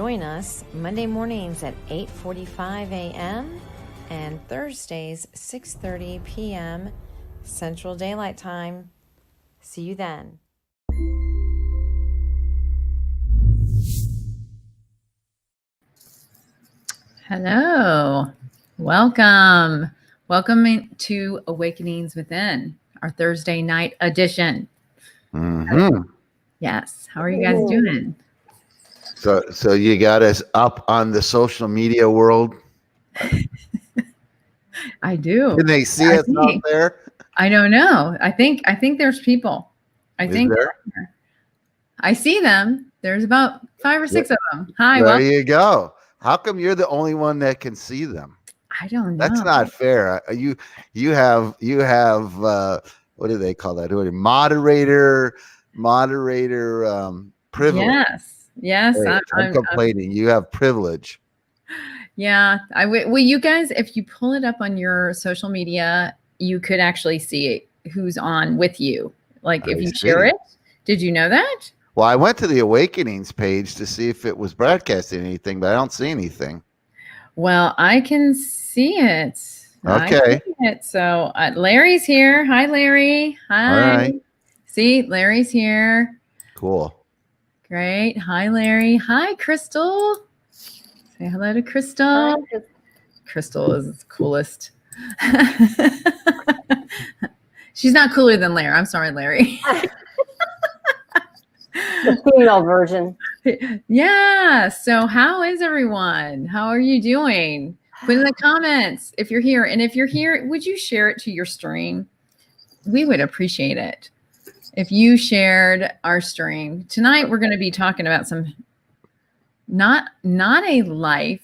Join us Monday mornings at 8:45 a.m. and Thursdays 6:30 p.m. Central Daylight Time. See you then. Hello. Welcome to Awakenings Within, our Thursday night edition. Yes. How are you guys doing? So you got us up on the social media world? I do. Can they see us out there? I don't know. I think there's people. I see them. There's about 5 or 6 of them. Hi. There you go. How come you're the only one that can see them? I don't know. That's not fair. You have what do they call that? Moderator privilege. Yes. Hey, I'm complaining. You have privilege. Yeah. Well, you guys, if you pull it up on your social media, you could actually see who's on with you. Like if you share it. Did you know that? Well, I went to the Awakenings page to see if it was broadcasting anything, but I don't see anything. Well, I can see it. Okay. So Larry's here. Hi, Larry. Hi. All right. See, Larry's here. Cool. Great. Hi, Larry. Hi, Crystal. Say hello to Crystal. Hi. Crystal is the coolest. She's not cooler than Larry. I'm sorry, Larry. The female version. Yeah. So how is everyone? How are you doing? Put in the comments if you're here. And if you're here, would you share it to your stream? We would appreciate it if you shared our stream. Tonight, we're going to be talking about some not a life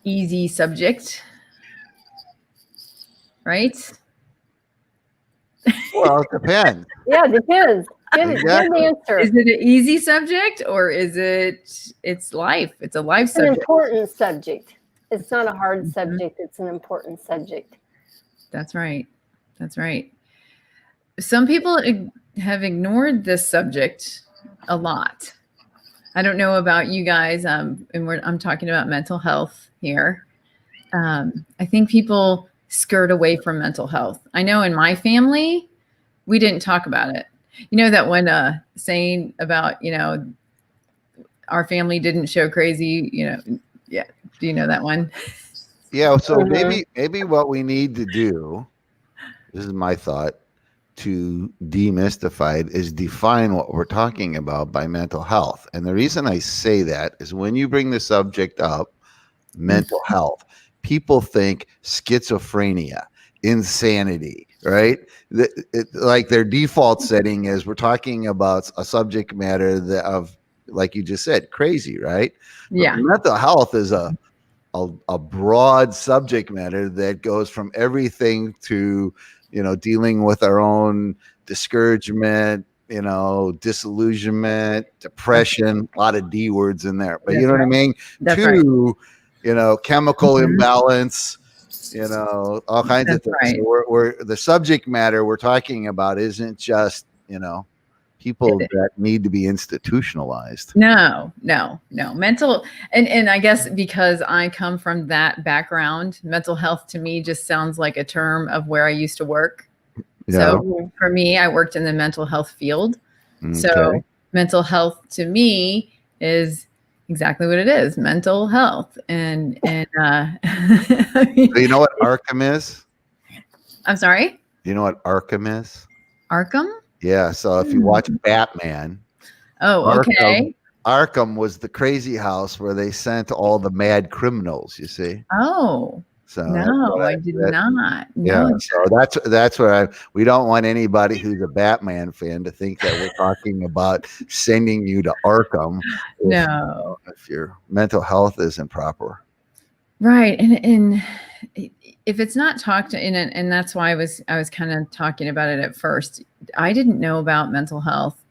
easy subject, right? Well, it depends. Yeah, it depends. Give the answer. Is it an easy subject or is it's life? It's a life subject. It's an important subject. It's not a hard subject. It's an important subject. That's right. That's right. Some people have ignored this subject a lot. I don't know about you guys, and I'm talking about mental health here. I think people skirt away from mental health. I know in my family, we didn't talk about it. You know that one saying about, our family didn't show crazy, yeah. Do you know that one? Yeah. So maybe what we need to do, this is my thought, to demystify it is define what we're talking about by mental health. And the reason I say that is when you bring the subject up, mental health, people think schizophrenia, insanity, right? Like their default setting is we're talking about a subject matter of, like you just said, crazy, right? Yeah. But mental health is a broad subject matter that goes from everything to, dealing with our own discouragement, disillusionment, depression, a lot of D words in there, but you know what I mean? That's Chemical imbalance, all kinds of things. Right. So we're the subject matter we're talking about isn't just, people that need to be institutionalized. No. Mental, and I guess because I come from that background, mental health to me just sounds like a term of where I used to work. Yeah. So for me, I worked in the mental health field. Okay. So mental health to me is exactly what it is, mental health. And so you know what Arkham is? I'm sorry? Do you know what Arkham is? Arkham? Yeah, so if you watch Batman, Arkham was the crazy house where they sent all the mad criminals, you see. Oh. So no, I did not. Yeah, so that's where we don't want anybody who's a Batman fan to think that we're talking about sending you to Arkham. If your mental health isn't proper. Right, and if it's not talked to, and that's why I was kind of talking about it at first. I didn't know about mental health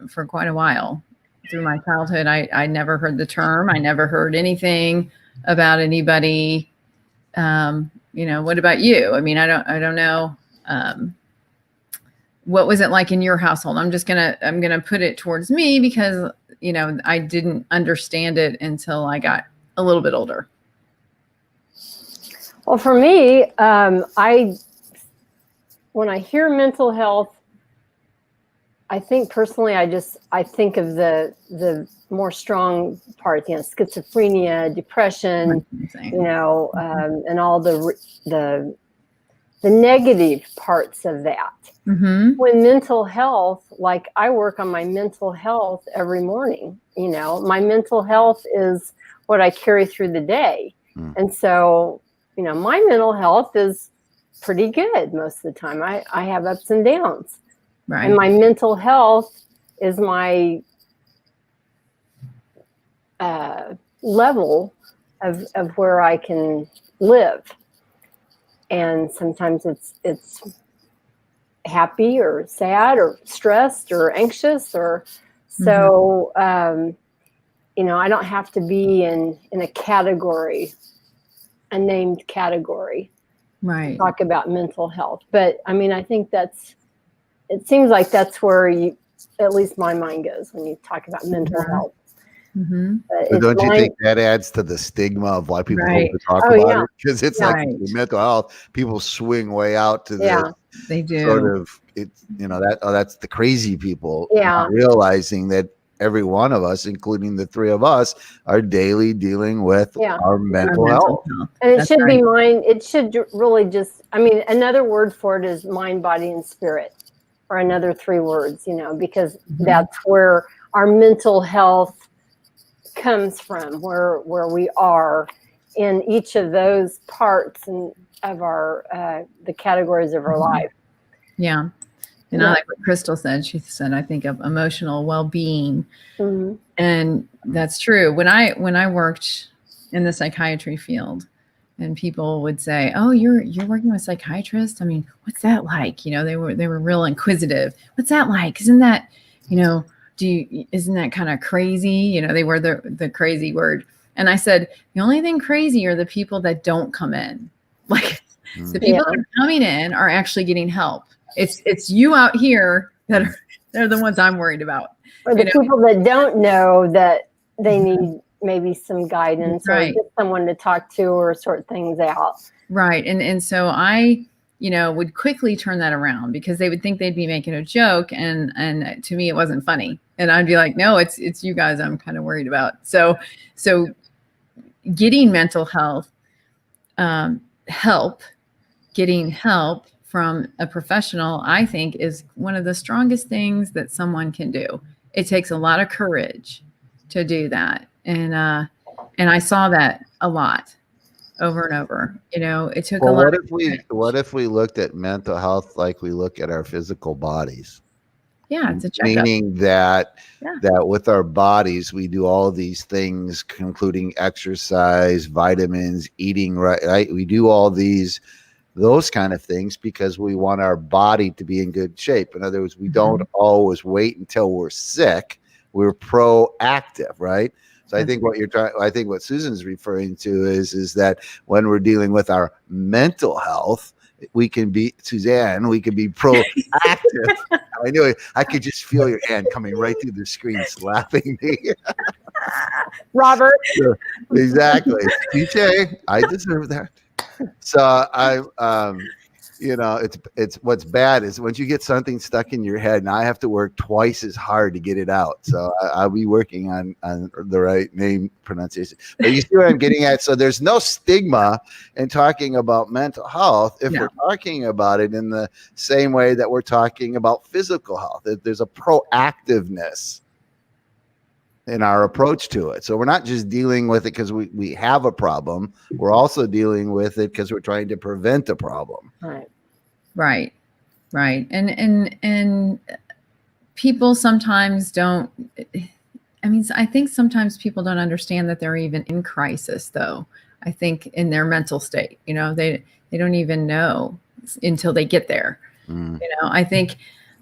for quite a while. Through my childhood, I never heard the term. I never heard anything about anybody. What about you? I mean, I don't know. What was it like in your household? I'm gonna put it towards me because I didn't understand it until I got a little bit older. Well, for me, when I hear mental health, I think personally, I think of the more strong parts, schizophrenia, depression, and all the negative parts of that. Mm-hmm. When mental health, like I work on my mental health every morning, my mental health is what I carry through the day. And so, my mental health is pretty good most of the time. I have ups and downs. Right. And my mental health is my level of where I can live. And sometimes it's happy or sad or stressed or anxious or so. I don't have to be in a category, a named category, right, to talk about mental health. But I mean, I think it seems like that's where at least my mind goes when you talk about mental health. Mm-hmm. So don't you think that adds to the stigma of why people don't talk about it? Because it's like mental health, people swing way out to this. They do. Sort of, that's the crazy people. Not realizing that every one of us, including the three of us, are daily dealing with our mental health. And it should be mind. It should really just, another word for it is mind, body, and spirit, or another 3 words, because that's where our mental health comes from, where we are in each of those parts and of our the categories of our life. Yeah. And I like what Crystal said. She said, I think of emotional well-being. Mm-hmm. And that's true. When I worked in the psychiatry field, and people would say, "Oh, you're working with psychiatrists? I mean, what's that like?" They were real inquisitive. What's that like? Isn't that, isn't that kind of crazy? They were the crazy word. And I said, the only thing crazy are the people that don't come in. Like the people that are coming in are actually getting help. It's you out here they're the ones I'm worried about. Or the people that don't know that they need maybe some guidance or just someone to talk to or sort things out. Right. And so I, would quickly turn that around because they would think they'd be making a joke. And to me, it wasn't funny. And I'd be like, no, it's you guys I'm kind of worried about. So getting mental health getting help from a professional, I think, is one of the strongest things that someone can do. It takes a lot of courage to do that. And I saw that a lot over and over. It took a lot. What if we looked at mental health like we look at our physical bodies? Yeah, it's a checkup. Meaning that with our bodies, we do all these things, including exercise, vitamins, eating right. We do all those kind of things because we want our body to be in good shape. In other words, we don't always wait until we're sick. We're proactive, right? So I think what Susan's referring to is that when we're dealing with our mental health, we can be proactive. I knew it. I could just feel your hand coming right through the screen, slapping me. Robert. Exactly. DJ, I deserve that. So it's what's bad is once you get something stuck in your head, and I have to work twice as hard to get it out. So I'll be working on the right name pronunciation. But you see what I'm getting at? So there's no stigma in talking about mental health if we're talking about it in the same way that we're talking about physical health. There's a proactiveness in our approach to it. So we're not just dealing with it because we have a problem. We're also dealing with it because we're trying to prevent a problem. Right. And people sometimes don't, I think sometimes people don't understand that they're even in crisis though. I think in their mental state, they don't even know until they get there. I think,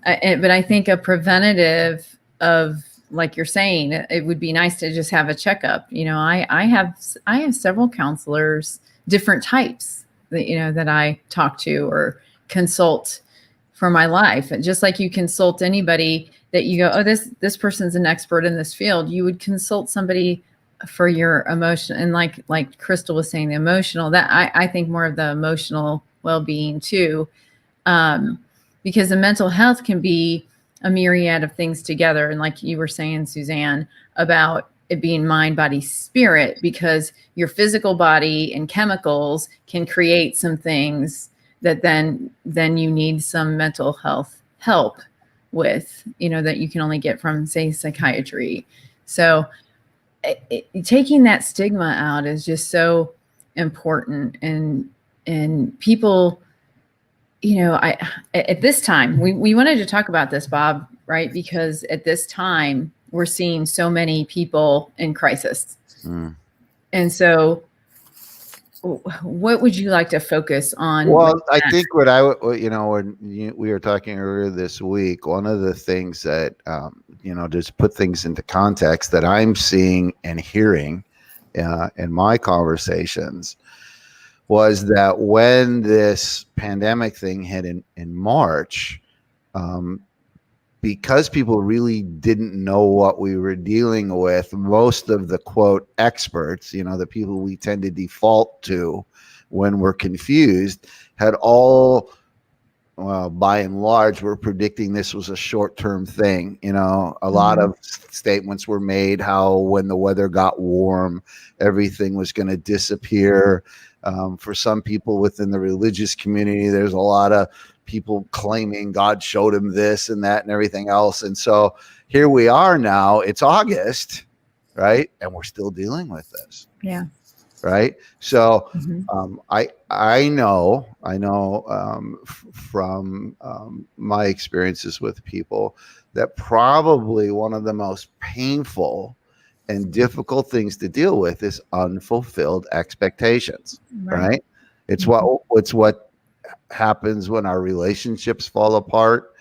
but I think a preventative of, like you're saying, it would be nice to just have a checkup. I have several counselors, different types that I talk to or consult for my life. And just like you consult anybody that you go, oh, this person's an expert in this field, you would consult somebody for your emotion. And like Crystal was saying, the emotional, that I think more of the emotional well-being too, because the mental health can be a myriad of things together. And like you were saying, Suzanne, about it being mind, body, spirit, because your physical body and chemicals can create some things that then you need some mental health help with, that you can only get from, say, psychiatry. So taking that stigma out is just so important. And people, at this time, we wanted to talk about this, Bob, right? Because at this time, we're seeing so many people in crisis. And so what would you like to focus on? Well, I think what I would, when we were talking earlier this week, one of the things that, just put things into context that I'm seeing and hearing in my conversations was that when this pandemic thing hit in March, because people really didn't know what we were dealing with, most of the quote experts, the people we tend to default to when we're confused, had all, well, by and large, we're predicting this was a short-term thing. A lot of statements were made how when the weather got warm, everything was going to disappear. For some people within the religious community, there's a lot of people claiming God showed him this and that and everything else. And so here we are now, it's August, right? And we're still dealing with this. Yeah. Right. So I know from my experiences with people that probably one of the most painful and difficult things to deal with is unfulfilled expectations. Right. It's what happens when our relationships fall apart.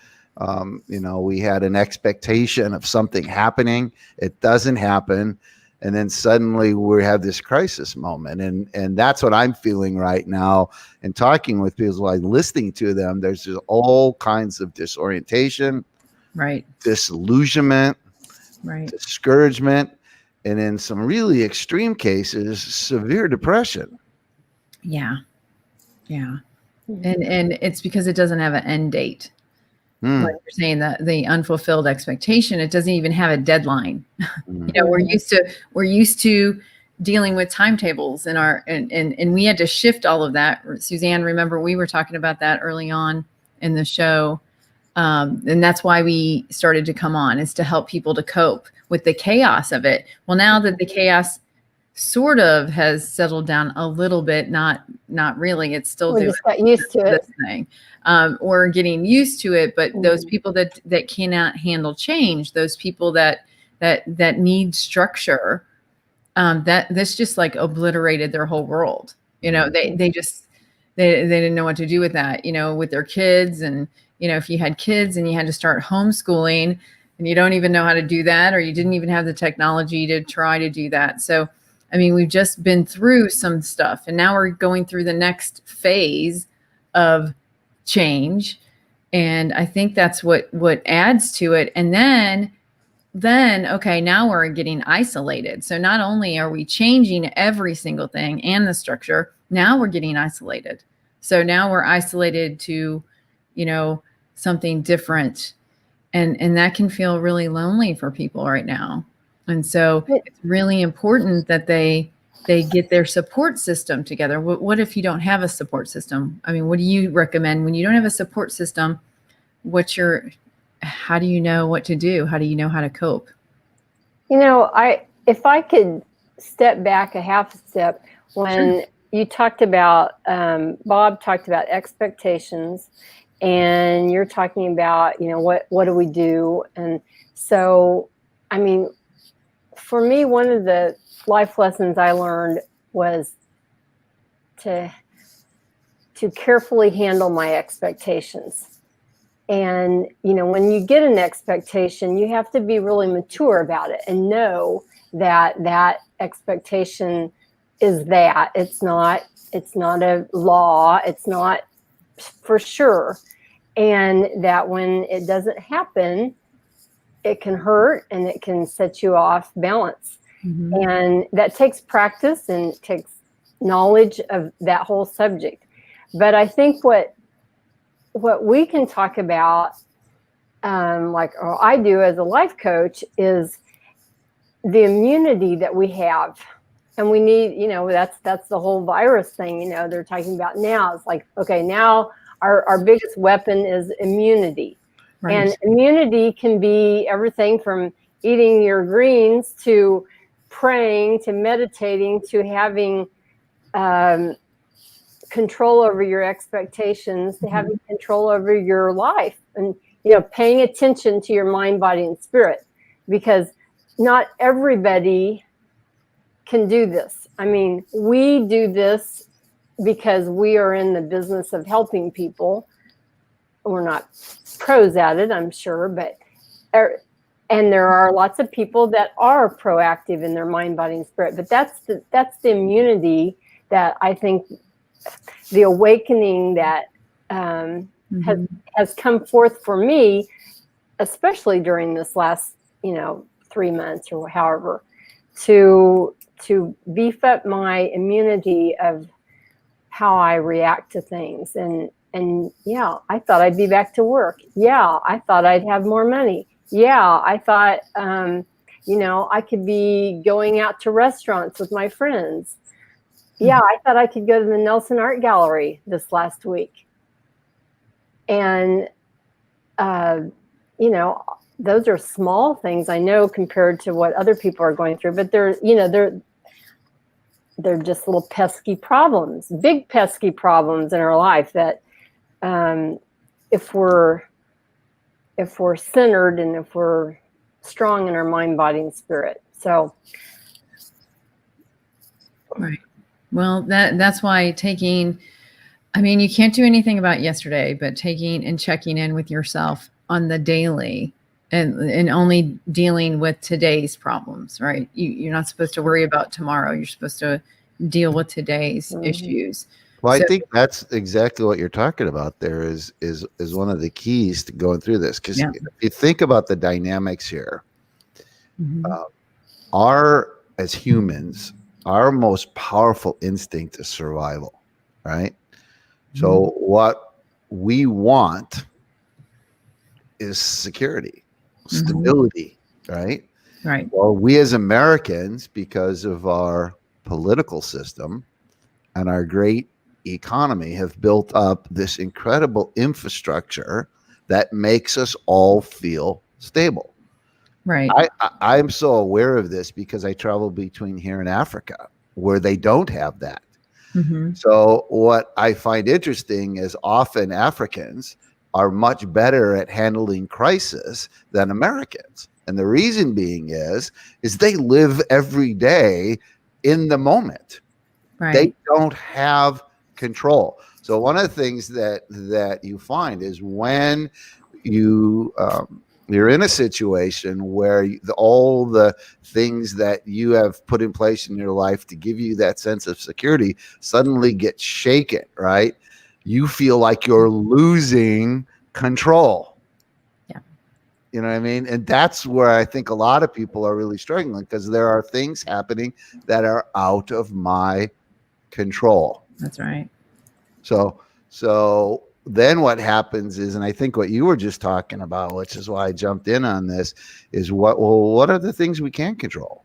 We had an expectation of something happening. It doesn't happen. And then suddenly we have this crisis moment. And that's what I'm feeling right now. And talking with people, like listening to them, there's just all kinds of disorientation, right, disillusionment, right, discouragement, and in some really extreme cases, severe depression. Yeah. Yeah. And it's because it doesn't have an end date. Like you're saying, the unfulfilled expectation, it doesn't even have a deadline. We're used to dealing with timetables and we had to shift all of that. Suzanne, remember we were talking about that early on in the show. And that's why we started to come on, is to help people to cope with the chaos of it. Well, now that the chaos sort of has settled down a little bit, not really. It's still we just got used to it. Thing. Or getting used to it, but those people that cannot handle change, those people that need structure, that this just like obliterated their whole world. They didn't know what to do with that. With their kids, and if you had kids and you had to start homeschooling, and you don't even know how to do that, or you didn't even have the technology to try to do that. So, I mean, we've just been through some stuff, and now we're going through the next phase of change. And I think that's what adds to it. And then, okay, now we're getting isolated. So not only are we changing every single thing and the structure, now we're getting isolated. So now we're isolated to, something different. And that can feel really lonely for people right now. And so it's really important that they get their support system together. What if you don't have a support system? I mean, what do you recommend when you don't have a support system? How do you know what to do? How do you know how to cope? If I could step back a half step, when you talked about, Bob talked about expectations, and you're talking about, what do we do? And so, I mean, for me, one of the life lessons I learned was to carefully handle my expectations. And, when you get an expectation, you have to be really mature about it and know that expectation is that. It's not a law. It's not for sure. and that when it doesn't happen, it can hurt and it can set you off balance. And that takes practice and it takes knowledge of that whole subject. But I think what we can talk about, or I do as a life coach, is the immunity that we have. And we need, that's the whole virus thing, they're talking about now. It's like, okay, now our biggest weapon is immunity. Right. And immunity can be everything from eating your greens to praying to meditating to having control over your expectations, to having control over your life, and paying attention to your mind, body, and spirit, because not everybody can do this. I mean, we do this because we are in the business of helping people. We're not pros at it, I'm sure, but and there are lots of people that are proactive in their mind, body, and spirit. But that's the immunity that I think, the awakening that has come forth for me, especially during this last 3 months or however, to beef up my immunity of how I react to things. And yeah, I thought I'd be back to work. Yeah, I thought I'd have more money. Yeah, I thought, I could be going out to restaurants with my friends. Yeah, I thought I could go to the Nelson Art Gallery this last week. And, those are small things, I know, compared to what other people are going through, but they're just little pesky problems, big pesky problems in our life that, if we're centered and if we're strong in our mind, body, and spirit. So. Right. Well, that's why you can't do anything about yesterday, but taking and checking in with yourself on the daily and only dealing with today's problems, right? You're not supposed to worry about tomorrow. You're supposed to deal with today's issues. Well, I think that's exactly what you're talking about there is one of the keys to going through this. Because if you think about the dynamics here, as humans, our most powerful instinct is survival, right? So what we want is security, stability, right? Right. Well, we as Americans, because of our political system and our great economy, have built up this incredible infrastructure that makes us all feel stable. Right. I'm so aware of this because I travel between here and Africa, where they don't have that. So what I find interesting is often Africans are much better at handling crisis than Americans. And the reason being is they live every day in the moment. Right. They don't have control. So one of the things that you find is when you're in a situation where all the things that you have put in place in your life to give you that sense of security suddenly get shaken, right? You feel like you're losing control. Yeah. You know what I mean? And that's where I think a lot of people are really struggling, because there are things happening that are out of my control. That's right. So then what happens is, and I think what you were just talking about, which is why I jumped in on this, is what are the things we can control?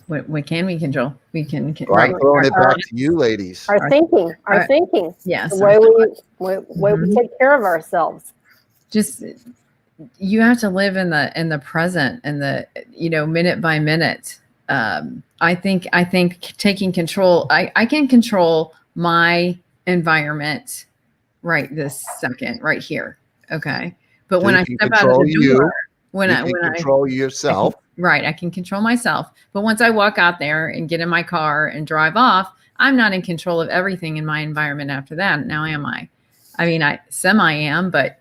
What can we control? We can I'm throwing it back to you, ladies. Our thinking. Yes. The way we take care of ourselves. Just, you have to live in the present and the, minute by minute. I think taking control, I can control my environment right this second, right here. Okay. But So when you I can step out of the control door, when I control yourself. I can control myself. But once I walk out there and get in my car and drive off, I'm not in control of everything in my environment after that. Now am I? I mean, I semi am, but.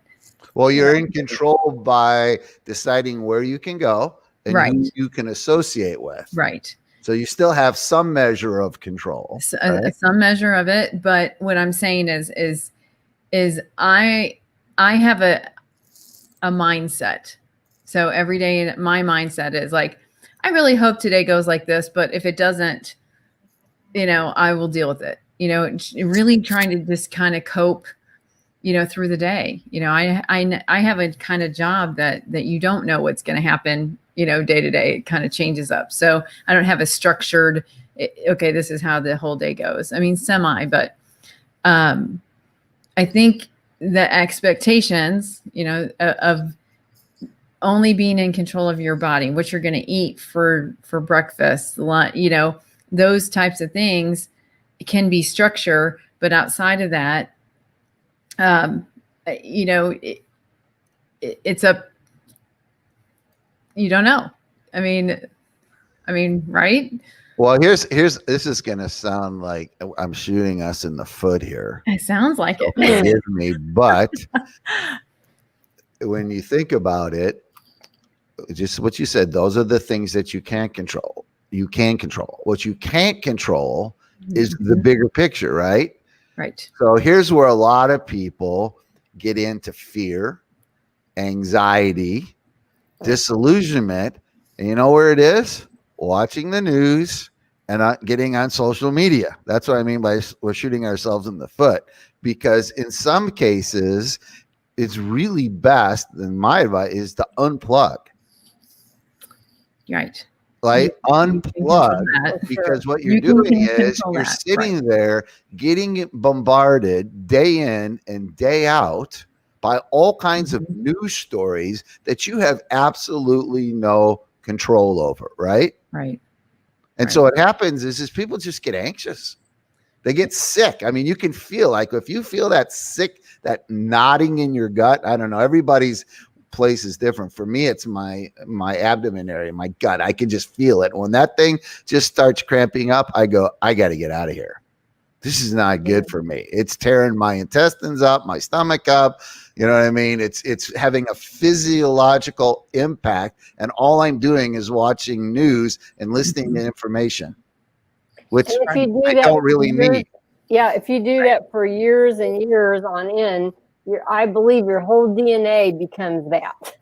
Well, you're in control by deciding where you can go and who you can associate with. Right. So you still have some measure of control. Some measure of it. But what I'm saying is is I have a mindset. So every day my mindset is like, I really hope today goes like this, but if it doesn't, I will deal with it. Really trying to just kind of cope, through the day. I have a kind of job that you don't know what's going to happen, day to day. It kind of changes up. So I don't have a structured, okay, this is how the whole day goes. I mean, semi, but I think the expectations, of only being in control of your body, what you're going to eat for breakfast, those types of things can be structure. But outside of that, it's you don't know. I mean, right? Well, here's this is going to sound like I'm shooting us in the foot here. It sounds like it. Forgive me, but when you think about it, just what you said, those are the things that you can't control. You can control. What you can't control is the bigger picture, right? Right. So here's where a lot of people get into fear, anxiety, disillusionment. And you know where it is? Watching the news and getting on social media. That's what I mean by we're shooting ourselves in the foot, because in some cases, it's really best, and my advice is to unplug. Right. Like You can unplug, control that. because what You you're can doing is control you're that, sitting there getting bombarded day in and day out by all kinds of news stories that you have absolutely no control over, right? Right. And so what happens is people just get anxious. They get sick. I mean, you can feel like if you feel that sick, that knotting in your gut, I don't know, everybody's place is different. For me, it's my abdomen area, my gut. I can just feel it. When that thing just starts cramping up, I go, I got to get out of here. This is not good for me. It's tearing my intestines up, my stomach up. You know what I mean? It's having a physiological impact, and all I'm doing is watching news and listening to information, which And if you do I that don't really for years- need. Yeah, if you do that for years and years on end, I believe your whole DNA becomes that.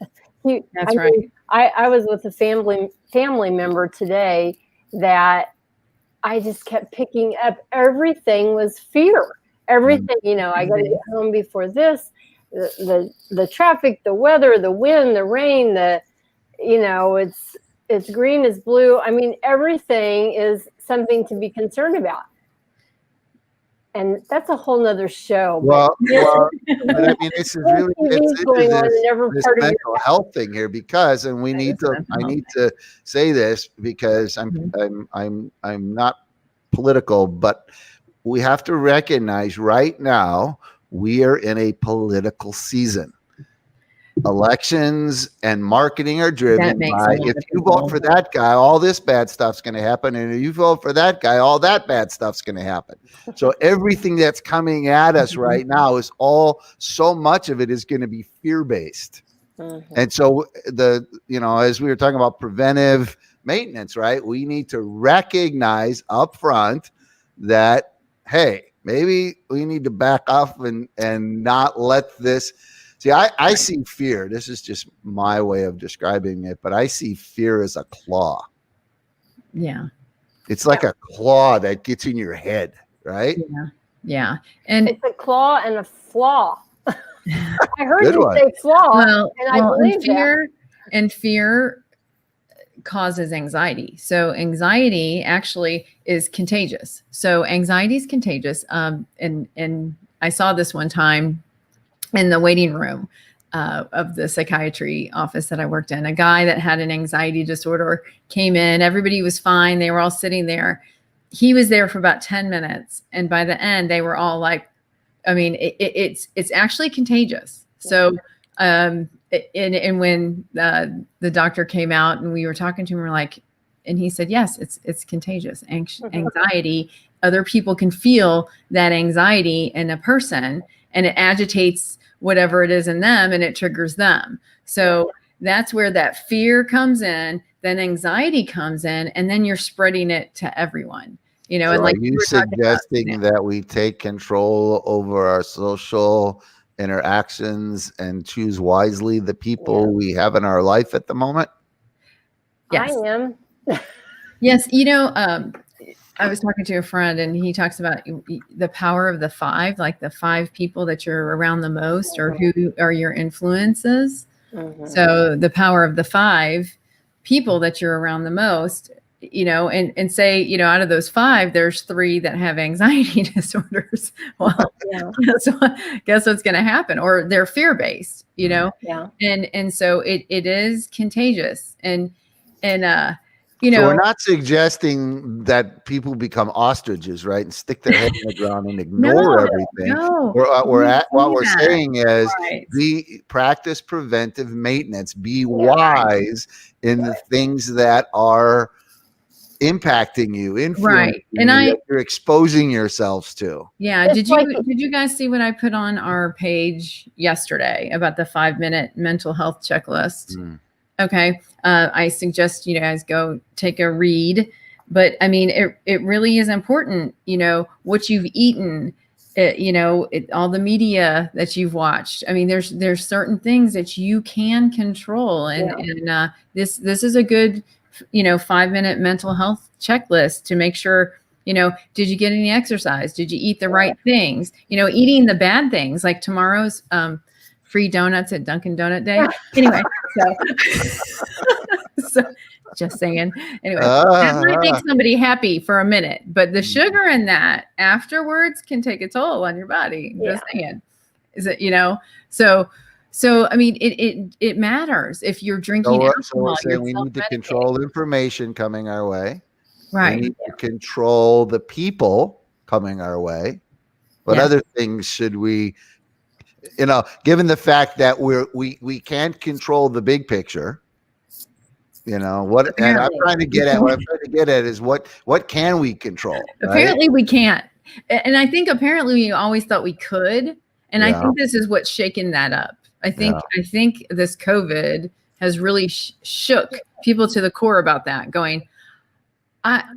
That's right. I was with a family member today that I just kept picking up. Everything was fear. Everything, I got to get home before this. The traffic, the weather, the wind, the rain, it's green is blue. I mean, everything is something to be concerned about. And that's a whole nother show. But I mean, this is really going on in every this part of mental health thing here, because, and we need to. I need to say this because I'm not political, but we have to recognize right now we are in a political season. Elections and marketing are driven by, if you vote for that guy, all this bad stuff's going to happen, and if you vote for that guy, all that bad stuff's going to happen. So everything that's coming at us right now is so much of it is going to be fear-based. And so as we were talking about preventive maintenance, right? We need to recognize up front that, hey, maybe we need to back off and not let this. See, I see fear. This is just my way of describing it, but I see fear as a claw. Yeah. It's like a claw that gets in your head, right? Yeah. Yeah. And it's a claw and a flaw. I heard Good you one. say flaw, and I believe fear causes anxiety. So anxiety actually is contagious. So anxiety is contagious. And I saw this one time in the waiting room of the psychiatry office that I worked in. A guy that had an anxiety disorder came in. Everybody was fine. They were all sitting there. He was there for about 10 minutes. And by the end, they were all like, I mean, it's actually contagious. So, and when the doctor came out and we were talking to him, we're like, and he said, yes, it's contagious. Anxiety, other people can feel that anxiety in a person, and it agitates whatever it is in them, and it triggers them. So that's where that fear comes in, then anxiety comes in, and then you're spreading it to everyone. you know, So and like are you you were talking about, suggesting that we take control over our social interactions and choose wisely the people we have in our life at the moment? yes. I am. Yes, you know, I was talking to a friend and he talks about the power of the five, like the five people that you're around the most or who are your influences. Mhm. So the power of the five people that you're around the most, you know, and say, you know, out of those five, there's three that have anxiety disorders. Well, Yeah. guess what's going to happen? Or they're fear-based, you know? Yeah. And so it is contagious. And you So know, we're not suggesting that people become ostriches, right, and stick their head in the ground and ignore no, everything. no, We're you at what see we're that. saying is Right. practice preventive maintenance. Be wise in the things that are impacting you, influencing Right. And you, that you're exposing yourselves to. yeah, It's did like- you guys see what I put on our page yesterday about the 5-minute mental health checklist? Mm. Okay. I suggest you guys go take a read, but I mean, it really is important, you know, what you've eaten, you know, all the media that you've watched. I mean, there's certain things that you can control, and this is a good, you know, 5-minute mental health checklist to make sure, you know, did you get any exercise? Did you eat the right things? You know, eating the bad things, like tomorrow's free donuts at Dunkin' Donut Day. Anyway, so just saying. Anyway, that might make somebody happy for a minute, but the sugar in that afterwards can take a toll on your body. Just saying. Is it, you know, so I mean, it matters if you're drinking So alcohol. we're saying we need to control information coming our way. Right. We need to control the people coming our way. What other things should we, you know, given the fact that we can't control the big picture, you know, what, and I'm trying to get at is what can we control? Apparently we can't. And I think apparently we always thought we could. And I think this is what's shaken that up. I think this COVID has really shook people to the core about that, going,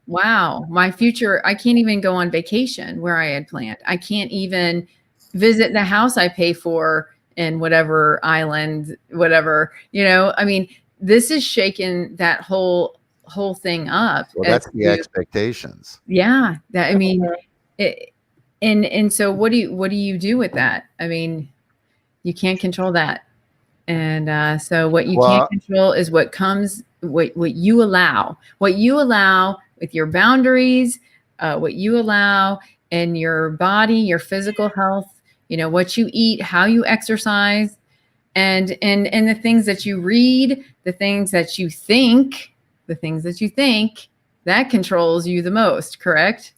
wow, my future, I can't even go on vacation where I had planned. I can't even visit the house I pay for in whatever island, whatever, you know, I mean, this is shaking that whole thing up. Well, that's the expectations. Yeah. That, I mean, and so what do you do with that? I mean, you can't control that. And so what you can't control is what comes, what you allow with your boundaries, what you allow in your body, your physical health, you know, what you eat, how you exercise, and the things that you read, the things that you think, that controls you the most, correct?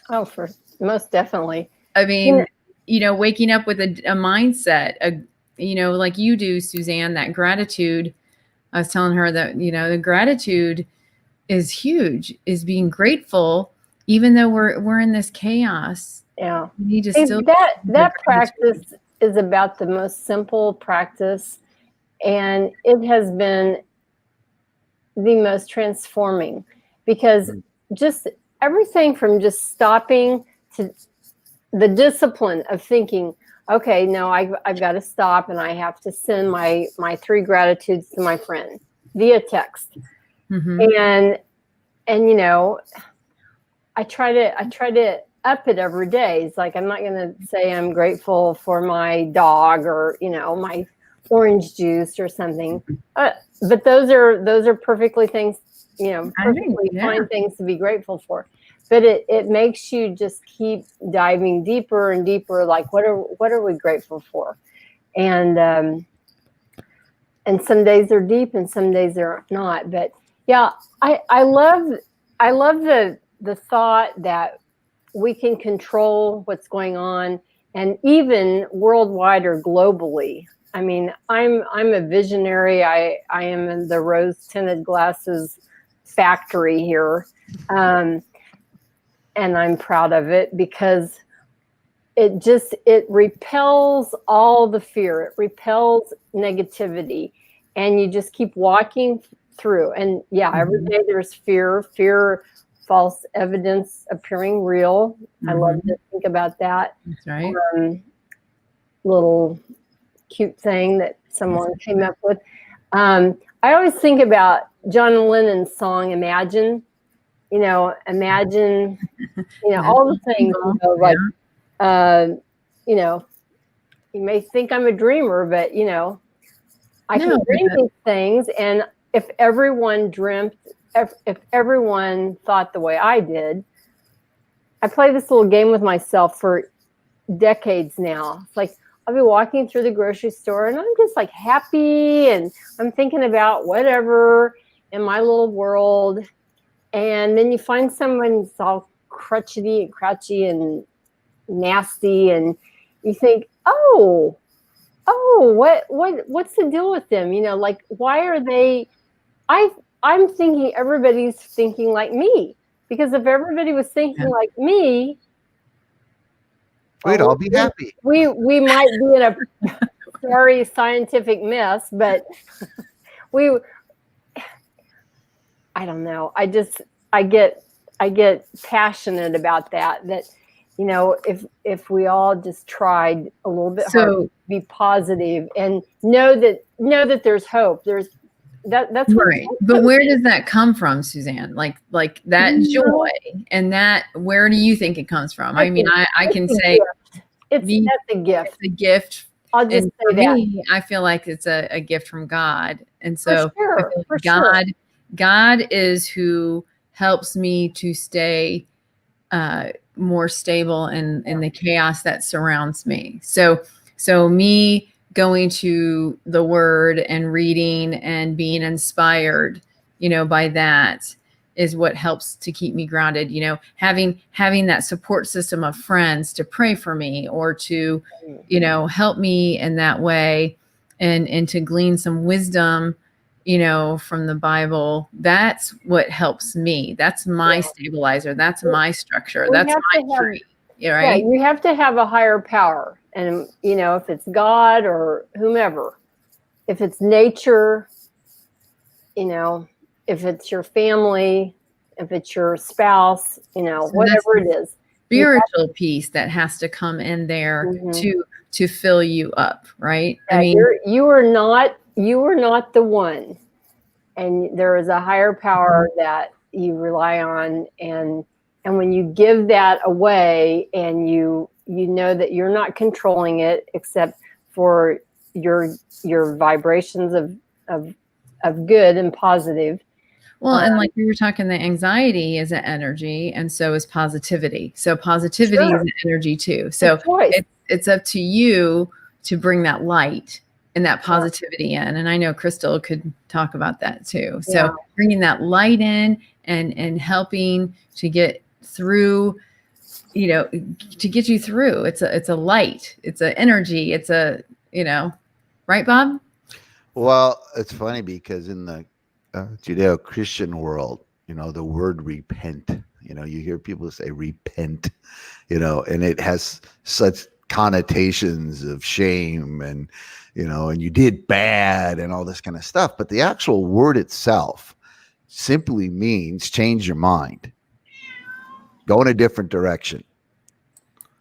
Oh, for most definitely. I mean, you know, waking up with a mindset, you know, like you do, Suzanne, that gratitude. I was telling her that, you know, the gratitude is huge, is being grateful, even though we're in this chaos. Yeah. We need to still that practice is about the most simple practice, and it has been the most transforming, because just everything from just stopping to the discipline of thinking, okay, no, I've got to stop, and I have to send my 3 gratitudes to my friend via text. And you know, I try to up it every day. It's like, I'm not going to say I'm grateful for my dog or, you know, my orange juice or something. But those are perfectly things, you know, perfectly fine things to be grateful for. But it makes you just keep diving deeper and deeper. Like, what are we grateful for? And some days are deep and some days they're not. But yeah, I love the thought that we can control what's going on, and even worldwide or globally. I mean, I'm a visionary. I am in the rose tinted glasses factory here. And I'm proud of it, because it repels all the fear. It repels negativity, and you just keep walking through. And every day there's fear false evidence appearing real. I love Mhm. to think about that. That's right. Little cute thing that someone came up with. I always think about John Lennon's song Imagine. Imagine, all the things, like, you know, you may think I'm a dreamer, but, I can No, dream but these things. And if everyone dreamt, if everyone thought the way I did, I play this little game with myself for decades now. It's like, I'll be walking through the grocery store and I'm just like happy and I'm thinking about whatever in my little world. And then you find someone who's all crotchety and crouchy and nasty, and you think, what's the deal with them? Like, why are they? I'm thinking everybody's thinking like me, because if everybody was thinking like me, We'd all be happy. we might be in a very scientific mess, but I don't know. I get passionate about that. If we all just tried a little bit harder to be positive and know that there's hope. That's right. But where does that come from, Suzanne? Like that joy, and that, where do you think it comes from? I mean, I can say that's a gift. It's a gift. I'll just And say for that. me, I feel like it's a gift from God. And so For sure. God is who helps me to stay more stable in the chaos that surrounds me. So me going to the word and reading and being inspired, by that is what helps to keep me grounded. Having that support system of friends to pray for me or to, help me in that way, and to glean some wisdom, from the Bible. That's what helps me. That's my stabilizer. That's my structure. That's my tree. Right? Yeah, you have to have a higher power. And, if it's God or whomever, if it's nature, if it's your family, if it's your spouse, whatever it is. Spiritual peace that has to come in there to fill you up, right? Yeah, I mean, you are not the one, and there is a higher power that you rely on, and when you give that away, and you know that you're not controlling it except for your vibrations of good and positive. Well, and like we were talking, the anxiety is an energy, and so is positivity. So positivity is an energy too. So it's up to you to bring that light and that positivity in. And I know Crystal could talk about that too. So bringing that light in and helping to get through, to get you through. It's a light. It's an energy. It's right, Bob? Well, it's funny because in the Judeo-Christian world, the word repent, you hear people say repent, and it has such connotations of shame and, and you did bad and all this kind of stuff. But the actual word itself simply means change your mind, go in a different direction.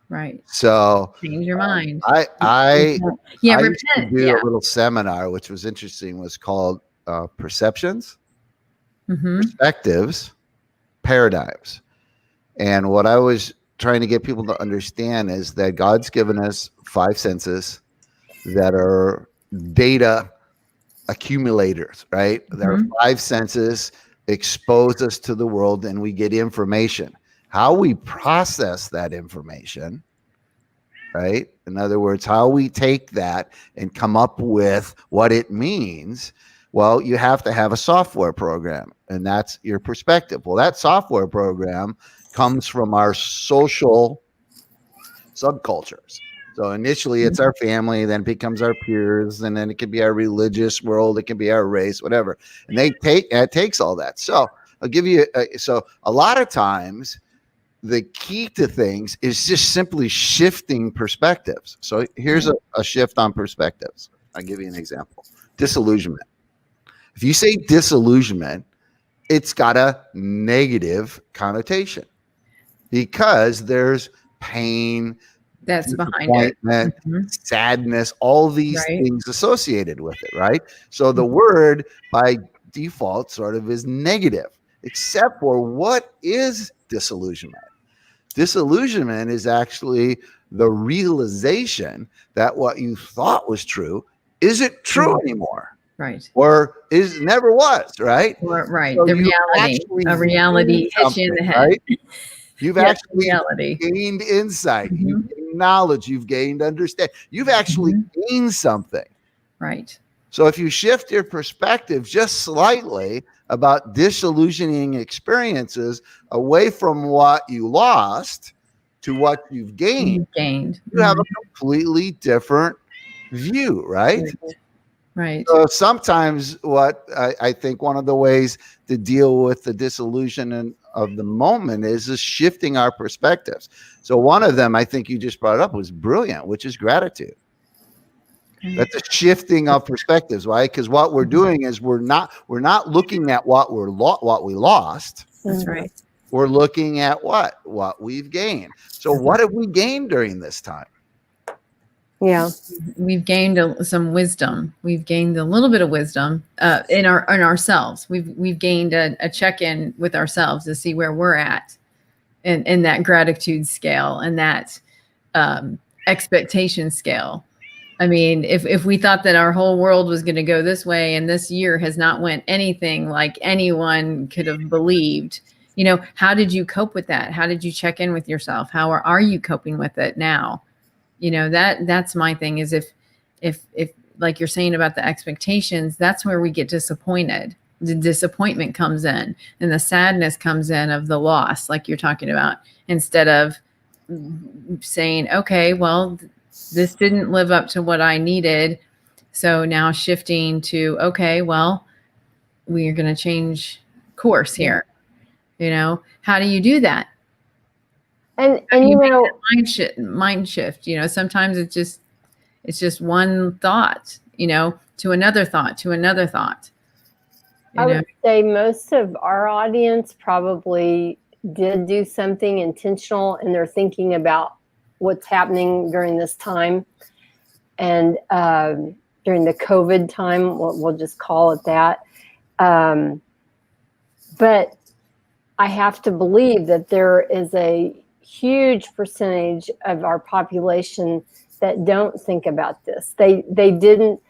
Right. So change your mind. I repent. Used to do a little seminar, which was interesting, was called perceptions, perspectives, paradigms. And what I was trying to get people to understand is that God's given us 5 senses that are data accumulators, right? There are 5 senses expose us to the world, and we get information. How we process that information, right? In other words, how we take that and come up with what it means. Well, you have to have a software program, and that's your perspective. Well, that software program comes from our social subcultures. So initially it's our family, then it becomes our peers, and then it can be our religious world, it can be our race, whatever. And it takes all that. So I'll give you, so a lot of times the key to things is just simply shifting perspectives. So here's a shift on perspectives. I'll give you an example. Disillusionment. If you say disillusionment, it's got a negative connotation because there's pain, That's behind it. disappointment, Mhm. sadness, all these Right. things associated with it, right? So the word by default sort of is negative, except for what is disillusionment? Disillusionment is actually the realization that what you thought was true isn't true anymore, Right. or never was, right? Right. So The you reality. actually A reality gained hits you in the something, head. right? You've Yes, actually reality. gained insight, Mhm. you've gained knowledge, you've gained understanding, you've actually gained something. Right. So if you shift your perspective just slightly about disillusioning experiences away from what you lost to what you've gained, You've gained. you have a completely different view, right? Right. So sometimes what I think one of the ways to deal with the disillusionment of the moment is shifting our perspectives. So one of them I think you just brought up was brilliant, which is gratitude. That's a shifting of perspectives, right? Because what we're doing is we're not looking at what we lost. That's right. We're looking at what we've gained. So what have we gained during this time? Yeah. We've gained some wisdom. We've gained a little bit of wisdom in ourselves. We've gained a check-in with ourselves to see where we're at in that gratitude scale and that expectation scale. I mean, if we thought that our whole world was going to go this way and this year has not went anything like anyone could have believed, how did you cope with that? How did you check in with yourself? How are you coping with it now? That's my thing is if like you're saying about the expectations, that's where we get disappointed. The disappointment comes in and the sadness comes in of the loss, like you're talking about, instead of saying, okay, well, this didn't live up to what I needed. So now shifting to, okay, well, we are going to change course here. How do you do that? And Mind shift, sometimes it's just one thought, to another thought, to another thought. I would say most of our audience probably did do something intentional and they're thinking about what's happening during this time and during the COVID time, we'll just call it that. But I have to believe that there is a huge percentage of our population that don't think about this. They didn't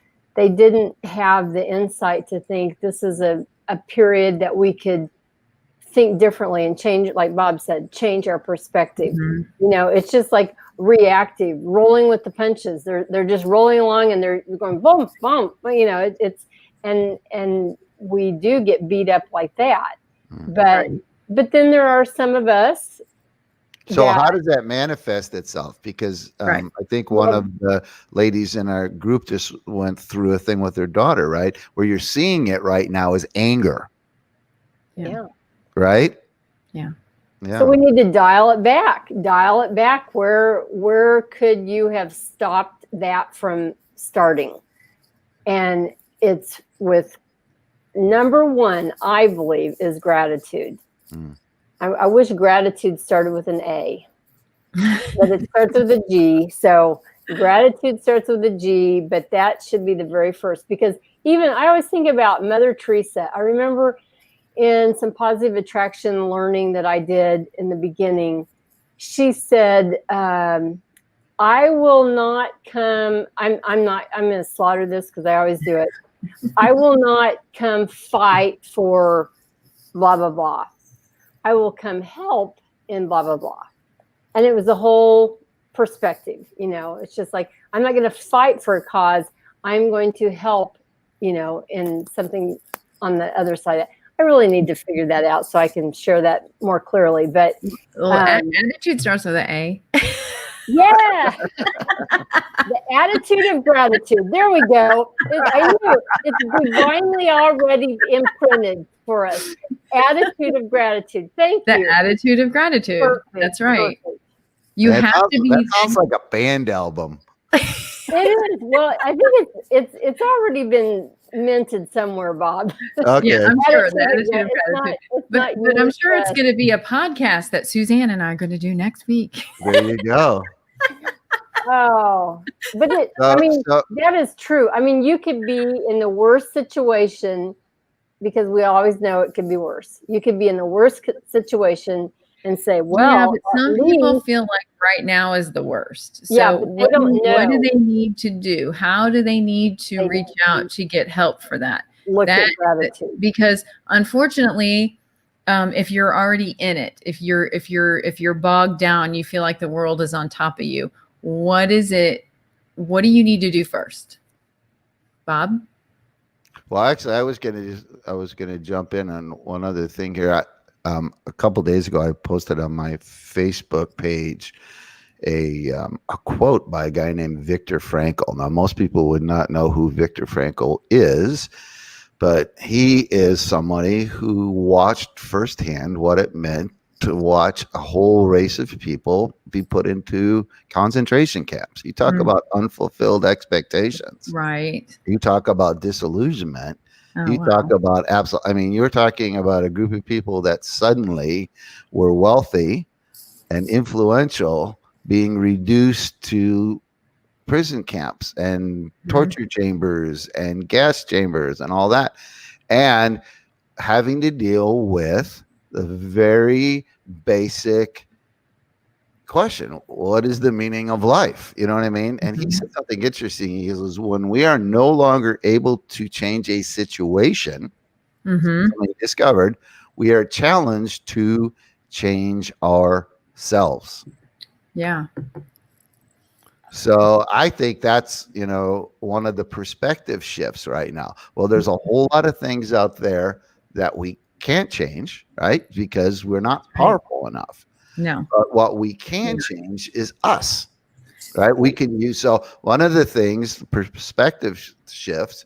have the insight to think this is a period that we could think differently and change, like Bob said, change our perspective. Mm-hmm. It's just like reactive, rolling with the punches. They're just rolling along and they're going boom, boom. It's and we do get beat up like that. But then there are some of us. So how does that manifest itself? Because I think one of the ladies in our group just went through a thing with her daughter, right? Where you're seeing it right now is anger. Yeah. Right? Yeah. Yeah. So we need to dial it back. Where could you have stopped that from starting? And it's with number one, I believe, is gratitude. I wish gratitude started with an A, but it starts with a G. So gratitude starts with a G, but that should be the very first. Because even I always think about Mother Teresa. I remember in some positive attraction learning that I did in the beginning, she said, I will not come. I'm going to slaughter this because I always do it. I will not come fight for blah, blah, blah. I will come help in blah, blah, blah. And it was a whole perspective, it's just like, I'm not going to fight for a cause. I'm going to help, in something on the other side. I really need to figure that out so I can share that more clearly. But attitude starts with an A. Yeah. The attitude of gratitude. There we go. I knew it's divinely already imprinted for us. Attitude of gratitude. Thank you. The attitude of gratitude. Perfect. That's right. Perfect. You have to be. That sounds like a band album. It is. Well, I think it's already been minted somewhere, Bob. Okay. Yeah, I'm sure Gratitude that is is a- your it's not- gratitude. it's But, not but I'm unique sure to it's us. going to be a podcast that Suzanne and I are going to do next week. There you go. Oh, but So, I mean, so that is true. I mean, you could be in the worst situation because we always know it could be worse. You could be in the worst situation and say, well, yeah, but some at people least- feel like right now is the worst. So Yeah, but they what, don't what do know. they need to do? How do they need to They reach out to get help for that? look at That- gratitude. Because unfortunately, if you're already in it, if you're bogged down, you feel like the world is on top of you. What do you need to do first? Bob? well, actually, I was gonna jump in on one other thing here. A couple days ago, I posted on my Facebook page a quote by a guy named Viktor Frankl. Now, most people would not know who Viktor Frankl is, but he is somebody who watched firsthand what it meant to watch a whole race of people be put into concentration camps. You talk Mm. about unfulfilled expectations. Right. You talk about disillusionment. Oh, You wow. talk about absolute. I mean, you're talking about a group of people that suddenly were wealthy and influential being reduced to prison camps and torture chambers and gas chambers and all that, and having to deal with the very basic question: what is the meaning of life? You know what I mean? And he said something interesting. He goes, when we are no longer able to change a situation, Mm-hmm. something he discovered, we are challenged to change ourselves. Yeah. So I think that's, one of the perspective shifts right now. Well, there's a whole lot of things out there that we can't change, right? Because we're not powerful enough. No. But what we can change is us, right? We can use, so one of the things, perspective shifts,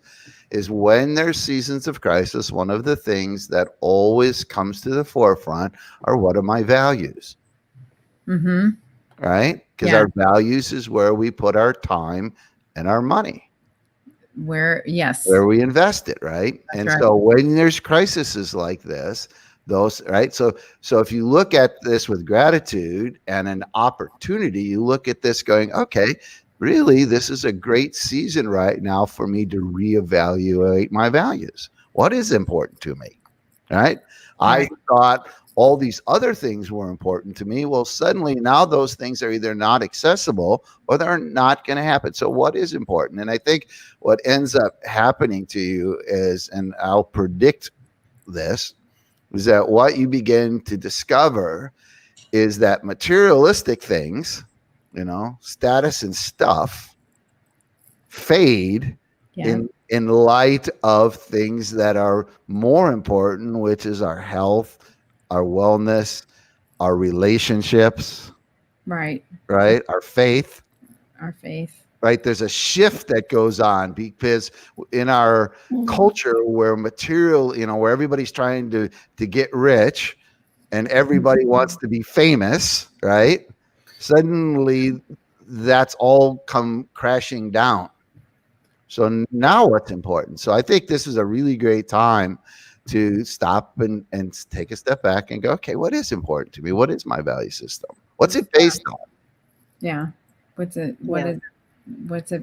is when there's seasons of crisis, one of the things that always comes to the forefront are, what are my values? Mm-hmm. Right? Because Yeah. our values is where we put our time and our money, Yes. where we invest it, right? That's And right. so when there's crises like this, those, right? So if you look at this with gratitude and an opportunity, you look at this going, okay, really, this is a great season right now for me to reevaluate my values. What is important to me, right? I thought all these other things were important to me. Well, suddenly now those things are either not accessible or they're not going to happen. So what is important? And I think what ends up happening to you is, and I'll predict this, is that what you begin to discover is that materialistic things, status and stuff, fade Yeah. in light of things that are more important, which is our health, our wellness, our relationships, Right. right? Our faith, Our faith. right? There's a shift that goes on because in our culture where material, where everybody's trying to get rich and everybody wants to be famous, right? Suddenly that's all come crashing down. So now what's important? So I think this is a really great time to stop and take a step back and go, okay, what is important to me? What is my value system? What's it based on? Yeah. What's it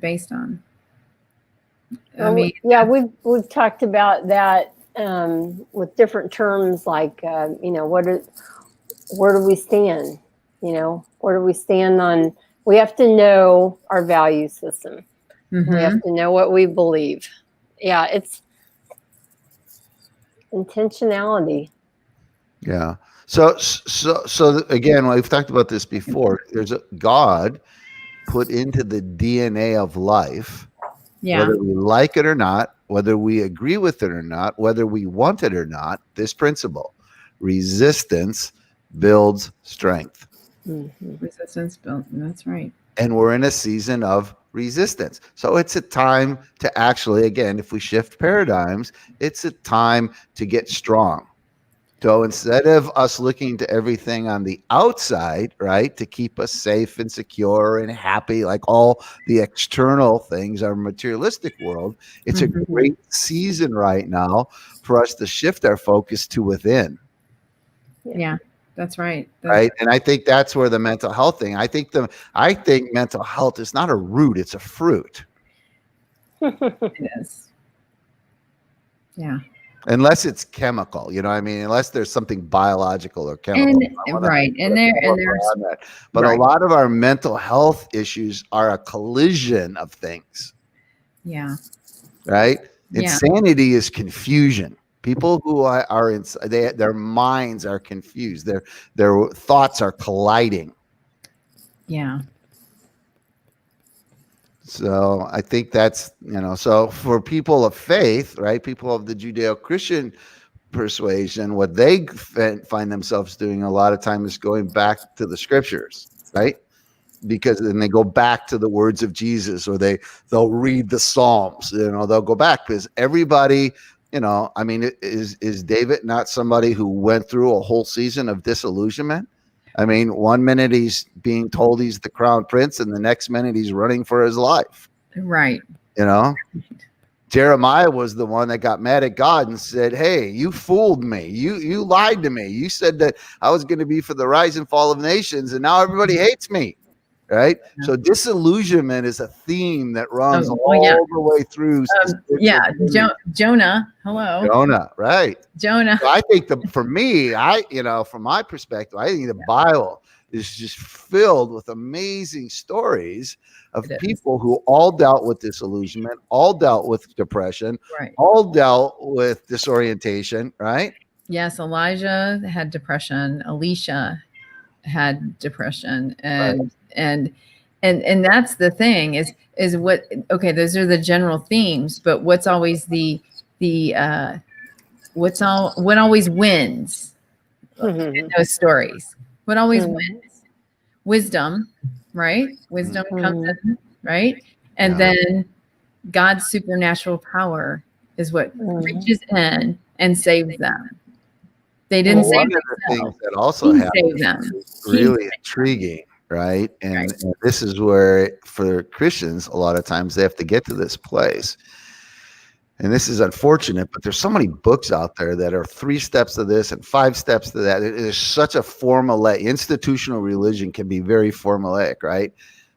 based on? I Well, mean, yeah, we've talked about that with different terms, like where do we stand? Where do we stand on? We have to know our value system. mhm. We have to know what we believe. Yeah, it's intentionality. Yeah. So again, we've talked about this before. There's a God put into the DNA of life, Yeah. whether we like it or not, whether we agree with it or not, whether we want it or not, this principle: resistance builds strength. Resistance built. That's right. And we're in a season of resistance. So it's a time to actually, again, if we shift paradigms, it's a time to get strong. So instead of us looking to everything on the outside, right, to keep us safe and secure and happy, like all the external things, our materialistic world, it's a Mhm. great season right now for us to shift our focus to within, Yeah, that's right. right? And I think that's where the mental health thing. I think mental health is not a root; it's a fruit. It is. Yeah. Unless it's chemical, you know what I mean? Unless there's something biological or chemical. And right. And there's But right. a lot of our mental health issues are a collision of things, Yeah. right? Yeah. Insanity is confusion. People who are in, their minds are confused. Their thoughts are colliding. Yeah. So I think that's, so for people of faith, right? People of the Judeo-Christian persuasion, what they find themselves doing a lot of time is going back to the scriptures, right? Because then they go back to the words of Jesus, or they'll read the Psalms, they'll go back, because everybody, I mean, is David not somebody who went through a whole season of disillusionment? I mean, one minute he's being told he's the crown prince, and the next minute he's running for his life. Right. Jeremiah was the one that got mad at God and said, "Hey, you fooled me. You lied to me. You said that I was going to be for the rise and fall of nations, and now everybody hates me." Right? Yeah. So disillusionment is a theme that runs all the way through. Jonah. Hello. Jonah, right. Jonah. So I think for me, from my perspective, I think the Bible is just filled with amazing stories of people who all dealt with disillusionment, all dealt with depression, right, all dealt with disorientation, right? Yes, Elijah had depression. Elisha had depression, and that's the thing is what, okay, those are the general themes, but what's always what always wins in those stories? What always wins? Wisdom, right? Wisdom comes in, right? And then God's supernatural power is what reaches in and saves them. They didn't save one of the things that also happens really intriguing, right? And this is where, for Christians, a lot of times they have to get to this place. And this is unfortunate, but there's so many books out there that are 3 steps to this and 5 steps to that. It is such a formulaic. Institutional religion can be very formulaic, right?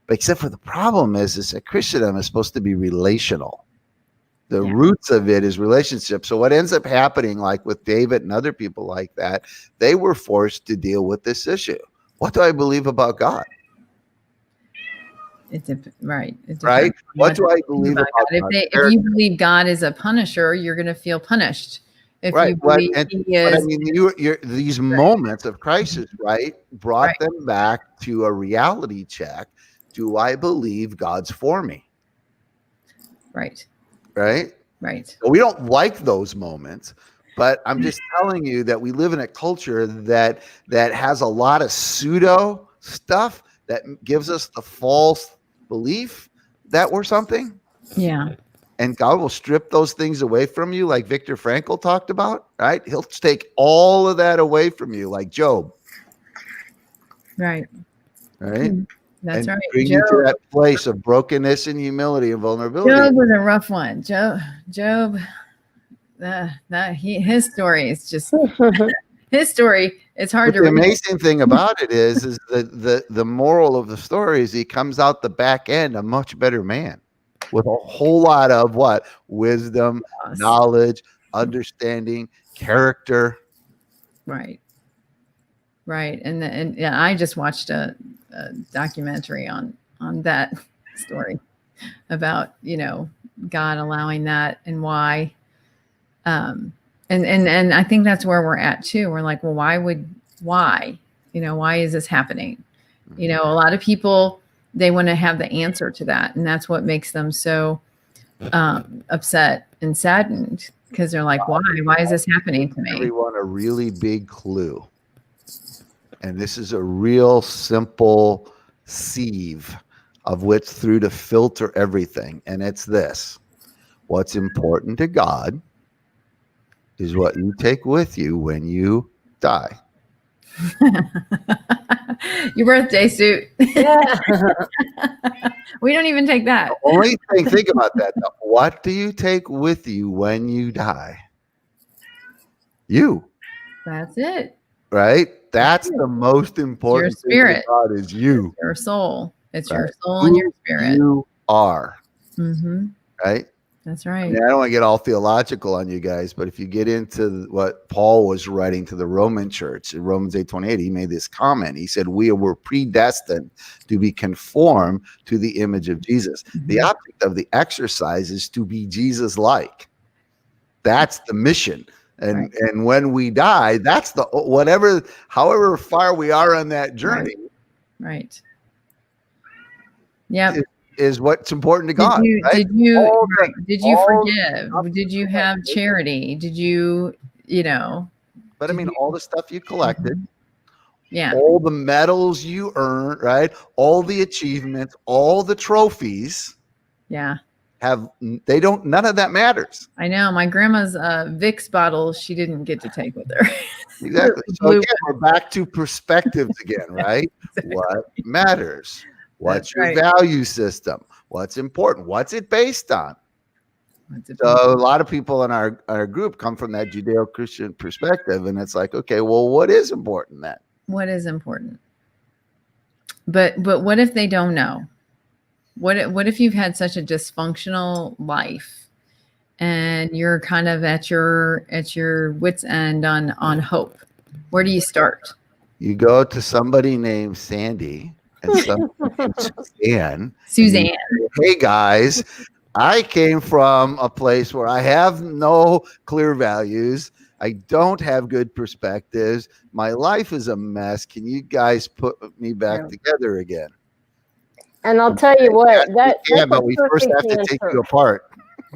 But except for the problem is that Christendom is supposed to be relational. The roots of it is relationship. So what ends up happening, like with David and other people like that, they were forced to deal with this issue. What do I believe about God? Right. What do I believe about God? If you believe God is a punisher, you're going to feel punished. If you believe he is, but I mean, these moments of crisis, right, brought them back to a reality check. Do I believe God's for me? Right. Right. We don't like those moments, but I'm just telling you that we live in a culture that has a lot of pseudo stuff that gives us the false belief that we're something. Yeah. And God will strip those things away from you, like Viktor Frankl talked about, right? He'll take all of that away from you, like Job. Right. That's right. Bring you to that place of brokenness and humility and vulnerability. Job was a rough one. Job, his story is just his story. It's hard to read. The amazing thing about it is that the moral of the story is he comes out the back end a much better man, with a whole lot of wisdom, knowledge, understanding, character. Right. And I just watched a documentary on that story about God allowing that and why. And I think that's where we're at too. We're like, well, why is this happening? A lot of people, they want to have the answer to that. And that's what makes them so upset and saddened, because they're like, why is this happening to me? Everyone a really big clue. And this is a real simple sieve of which through to filter everything. And it's this: what's important to God is what you take with you when you die. Your birthday suit. Yeah. We don't even take that. Only thing, think about that. Though. What do you take with you when you die? You, That's it. right? That's the most important thing spirit. about is you. Your soul. It's Right. your soul and your spirit. You are, Mm-hmm. right? That's I right. mean, I don't want to get all theological on you guys, but if you get into what Paul was writing to the Roman church in Romans 8:28, he made this comment. He said, we were predestined to be conformed to the image of Jesus. The Mhm. object of the exercise is to be Jesus-like. That's the mission. And and when we die, that's the however far we are on that journey Right. Yep. is what's important to God. Right? Did you All the- did you all forgive? Did you have charity? Did you know? But I Did mean, you- all the stuff you collected, Yeah. all the medals you earned, right? All the achievements, all the trophies Yeah. none of that matters. I know. My grandma's Vicks bottle, she didn't get to take with her. Exactly. So Blue- again, we're back to perspectives again, right? Exactly. What matters? What's That's your right. value system? What's important? What's it based on? What's it- So a lot of people in our group come from that Judeo-Christian perspective, and it's like, okay, well, what is important then? What is important? But what if they don't know? What if you've had such a dysfunctional life and you're kind of at your wit's end on hope? Where do you start? You go to somebody named Sandy and somebody named Suzanne. Suzanne. Hey guys, I came from a place where I have no clear values. I don't have good perspectives. My life is a mess. Can you guys put me back together again? And I'll tell you what, Yeah, but we first have to take you apart.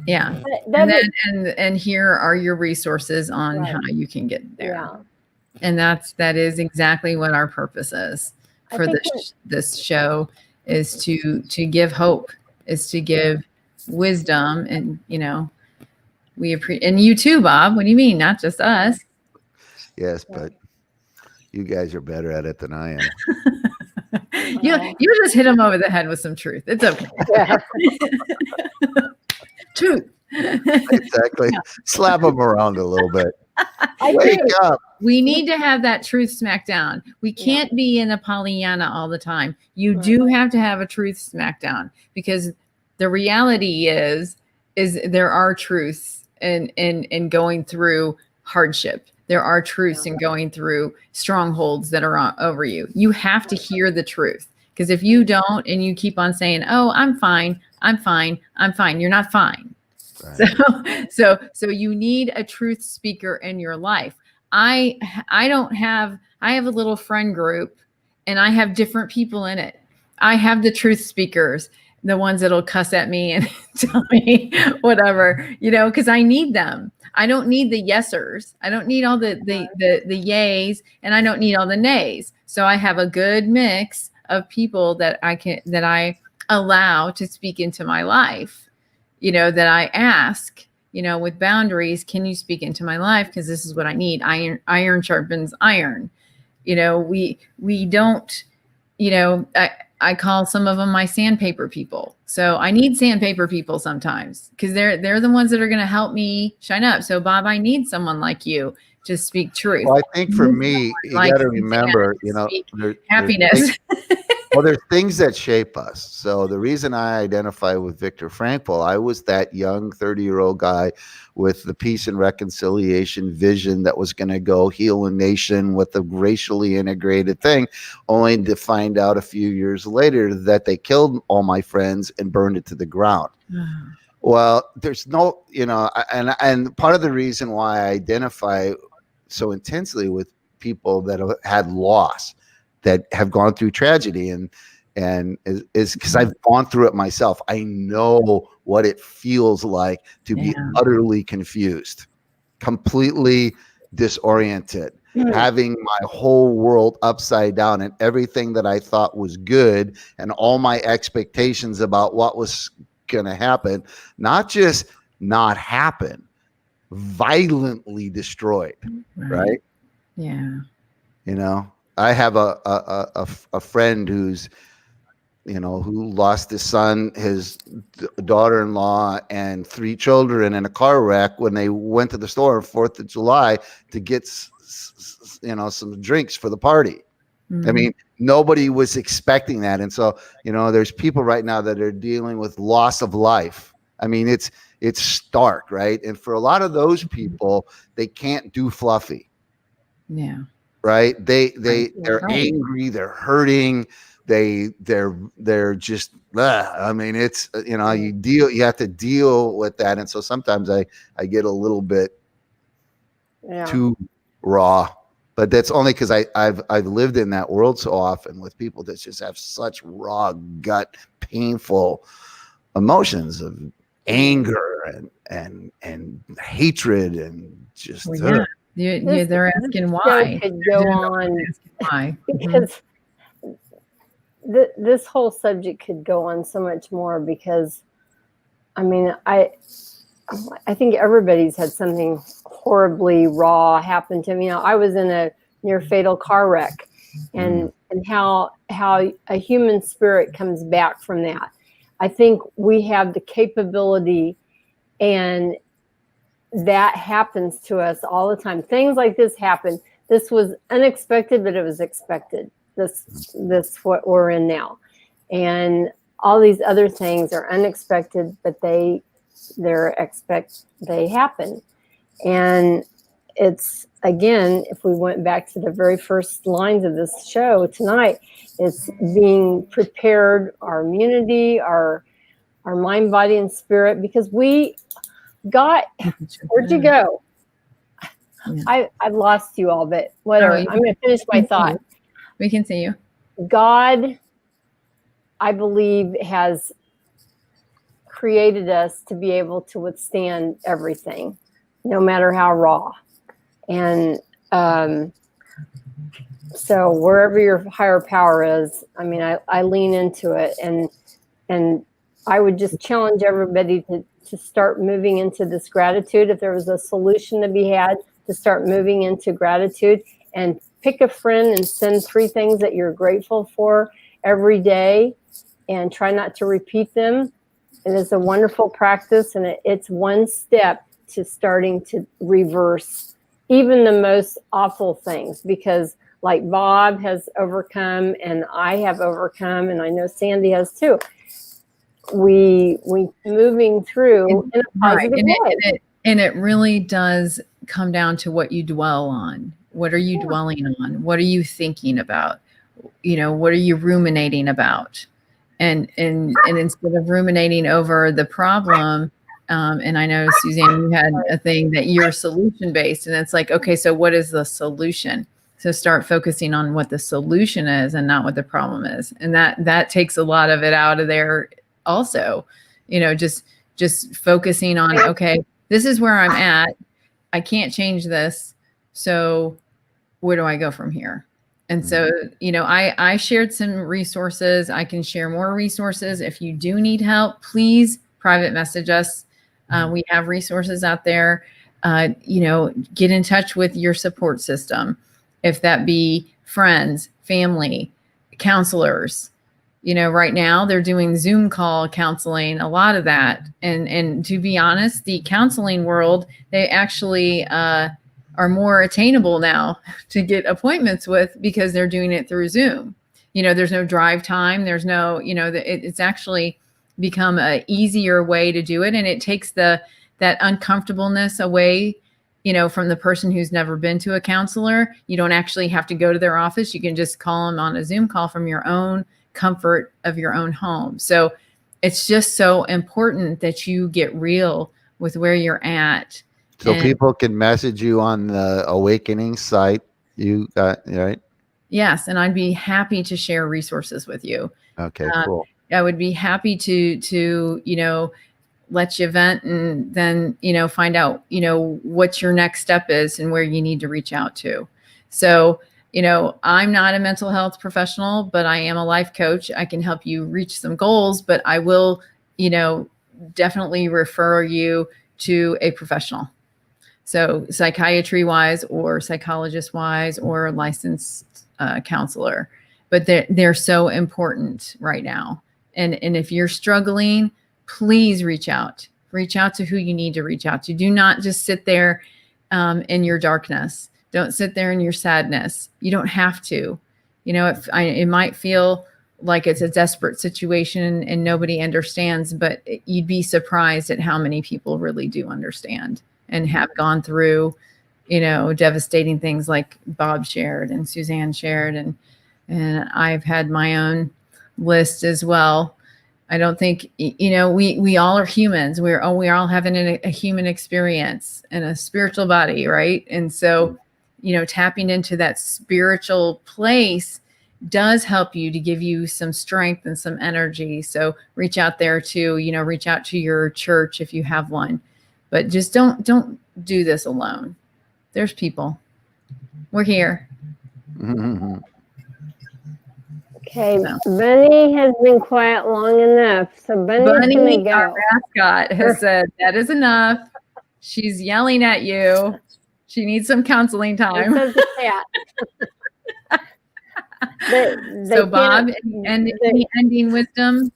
Yeah. That And here are your resources on Right. how you can get there. yeah. And that is exactly what our purpose is I for think this show, is to give hope, is to give wisdom. And we appreciate, and you too, Bob. What do you mean? Not just us. Yes, but you guys are better at it than I am. You just hit him over the head with some truth. It's okay. Yeah. Truth. Exactly. Slap them around a little bit. I Wake think up. We need to have that truth smackdown. We can't be in a Pollyanna all the time. You do have to have a truth smackdown, because the reality is there are truths in going through hardship. There are truths in going through strongholds that are over you. You have to hear the truth, because if you don't and you keep on saying, "Oh, I'm fine, I'm fine, I'm fine," you're not fine. Right. So you need a truth speaker in your life. I have a little friend group, and I have different people in it. I have the truth speakers, the ones that'll cuss at me and tell me whatever, because I need them. I don't need the yesers. I don't need all the yays, and I don't need all the nays. So I have a good mix of people that I allow to speak into my life, that I ask, with boundaries, can you speak into my life? Because this is what I need. Iron sharpens iron. We don't, I call some of them my sandpaper people. So I need sandpaper people sometimes, because they're the ones that are going to help me shine up. So Bob, I need someone like you to speak truth. Well, I think for me, you Like got to Suzanne, remember, speak there's happiness. well, there's things that shape us. So the reason I identify with Viktor Frankl, I was that young 30-year-old guy with the peace and reconciliation vision that was going to go heal a nation with a racially integrated thing, only to find out a few years later that they killed all my friends and burned it to the ground. Well, there's no, and part of the reason why I identify so intensely with people that have had loss, that have gone through tragedy, and is because I've gone through it myself. I know what it feels like to be utterly confused, completely disoriented, having my whole world upside down, and everything that I thought was good and all my expectations about what was going to happen, not just not happen, violently destroyed, right? Yeah. You know, I have a friend who's, who lost his son, his daughter-in-law, and 3 children in a car wreck when they went to the store on 4th of July to get, some drinks for the party. I Mhm. mean, nobody was expecting that. And so, there's people right now that are dealing with loss of life. I mean, it's stark, right? And for a lot of those people, they can't do fluffy, Yeah. right? They're Right. angry, they're hurting, they're just I mean, it's you have to deal with that. And so sometimes I get a little bit too raw, but that's only because I've lived in that world so often with people that just have such raw gut painful emotions of anger and hatred and just Well, yeah. They're asking Show why. could go on Why? because this whole subject could go on so much more because, I mean, I think everybody's had something horribly raw happen to me. I was in a near fatal car wreck, and how a human spirit comes back from that. I think we have the capability, and that happens to us all the time. Things like this happen. This was unexpected, but it was expected. This what we're in now, and all these other things are unexpected, but they happen. And it's, again, if we went back to the very first lines of this show tonight, it's being prepared, our immunity, our mind, body, and spirit, because we got, where'd you go? Yeah. I've lost you all, but whatever. I'm going to finish my thought. We can see you. God, I believe, has created us to be able to withstand everything, no matter how raw. And so wherever your higher power is, I mean, I lean into it, and I would just challenge everybody to start moving into this gratitude. If there was a solution to be had, to start moving into gratitude, and pick a friend and send 3 things that you're grateful for every day, and try not to repeat them. It is a wonderful practice, and it's one step to starting to reverse even the most awful things, because like Bob has overcome, and I have overcome, and I know Sandy has too. We moving through in a positive way. And it really does come down to what you dwell on. What are you dwelling on? What are you thinking about? What are you ruminating about? And instead of ruminating over the problem, and I know, Suzanne, you had a thing that you're solution based, and it's like, okay, so what is the solution? So start focusing on what the solution is and not what the problem is. And that takes a lot of it out of there also, just focusing on, okay, this is where I'm at. I can't change this. So where do I go from here? And so, I shared some resources. I can share more resources. If you do need help, please private message us. We have resources out there. Get in touch with your support system, if that be friends, family, counselors. Right now they're doing Zoom call counseling, a lot of that. And to be honest, the counseling world, they actually are more attainable now to get appointments with, because they're doing it through Zoom. There's no drive time. There's no, it's actually become an easier way to do it. And it takes that uncomfortableness away, from the person who's never been to a counselor. You don't actually have to go to their office. You can just call them on a Zoom call from your own comfort of your own home. So it's just so important that you get real with where you're at. So people can message you on the Awakening site. You got right? Yes, and I'd be happy to share resources with you. Okay, cool. I would be happy to let you vent, and then find out what your next step is and where you need to reach out to. So I'm not a mental health professional, but I am a life coach. I can help you reach some goals, but I will definitely refer you to a professional. So psychiatry wise or psychologist wise or licensed counselor, but they're so important right now. And if you're struggling, please reach out to who you need to reach out to. Do not just sit there in your darkness. Don't sit there in your sadness. You don't have to. You know, it might feel like it's a desperate situation and nobody understands, but you'd be surprised at how many people really do understand and have gone through, you know, devastating things like Bob shared and Suzanne shared. And I've had my own list as well. I don't think, you know, we all are humans. We all having a human experience and a spiritual body, right? And so, you know, tapping into that spiritual place does help you to give you some strength and some energy. So reach out there too, you know, reach out to your church if you have one, but just don't do this alone. There's people. We're here. Okay, Bunny has been quiet long enough, so Bunny's gonna go. Our mascot, has said that is enough. She's yelling at you. She needs some counseling time. So the cat. So Bob, and any ending wisdom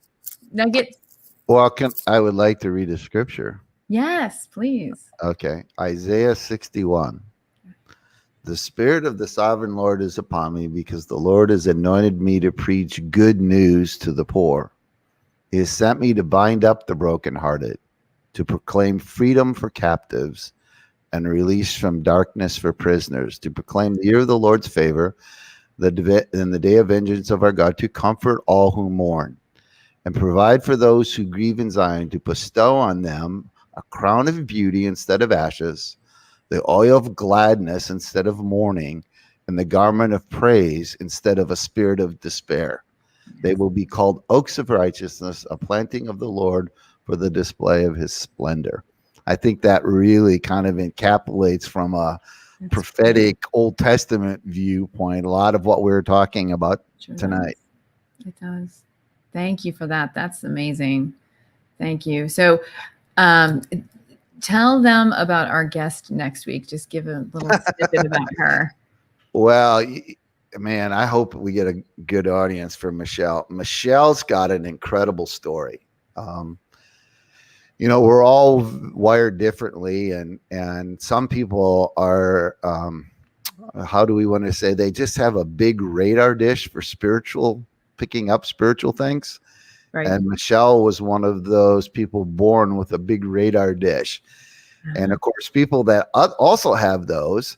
nuggets? Well, I would like to read a scripture. Yes, please. Okay. Isaiah 61. The Spirit of the Sovereign Lord is upon me, because the Lord has anointed me to preach good news to the poor. He has sent me to bind up the brokenhearted, to proclaim freedom for captives and release from darkness for prisoners, to proclaim the year of the Lord's favor, and the day of vengeance of our God, to comfort all who mourn, and provide for those who grieve in Zion, to bestow on them a crown of beauty instead of ashes, the oil of gladness instead of mourning, and the garment of praise instead of a spirit of despair. They will be called oaks of righteousness, a planting of the Lord for the display of his splendor. I think that really kind of encapsulates from a prophetic Old Testament viewpoint a lot of what we're talking about tonight. It does. Thank you for that. That's amazing. Thank you. So tell them about our guest next week. Just give a little snippet about her. Well, man, I hope we get a good audience for Michelle. Michelle's got an incredible story. You know, we're all wired differently, and some people are, how do we want to say, they just have a big radar dish for picking up spiritual things. Right. And Michelle was one of those people born with a big radar dish. And of course, people that also have those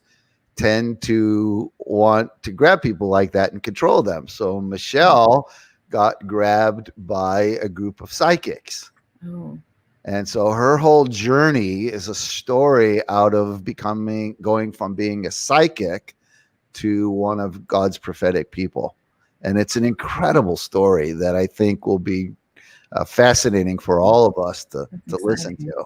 tend to want to grab people like that and control them. So Michelle got grabbed by a group of psychics. Oh. And so her whole journey is a story out of going from being a psychic to one of God's prophetic people. And it's an incredible story that I think will be fascinating for all of us to listen to.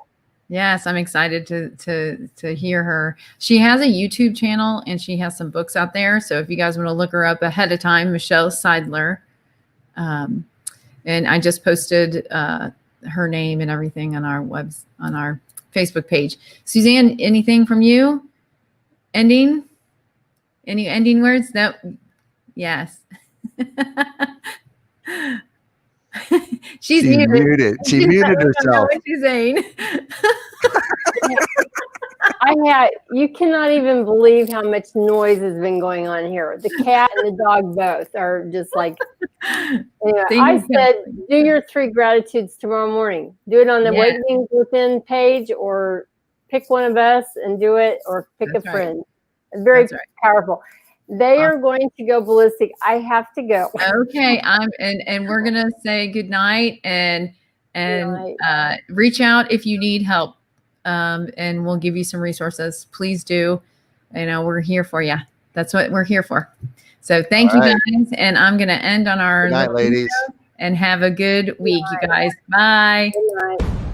Yes, I'm excited to hear her. She has a YouTube channel and she has some books out there. So if you guys want to look her up ahead of time, Michelle Seidler. And I just posted her name and everything on our Facebook page. Suzanne, anything from you? Any ending words? No. Yes. She's muted. She muted herself. I don't know what she's saying. You cannot even believe how much noise has been going on here. The cat and the dog both are just like, anyway, I said, do your 3 gratitudes tomorrow morning. Do it on the Awakening Within page, or pick one of us and do it, or pick a friend. It's very powerful. They are going to go ballistic. I have to go. Okay. And we're going to say good night and reach out if you need help. And we'll give you some resources. Please do. You know, we're here for you. That's what we're here for. So thank you guys. And I'm going to end on our good night, ladies. And have a good week, you guys. Bye. Good night.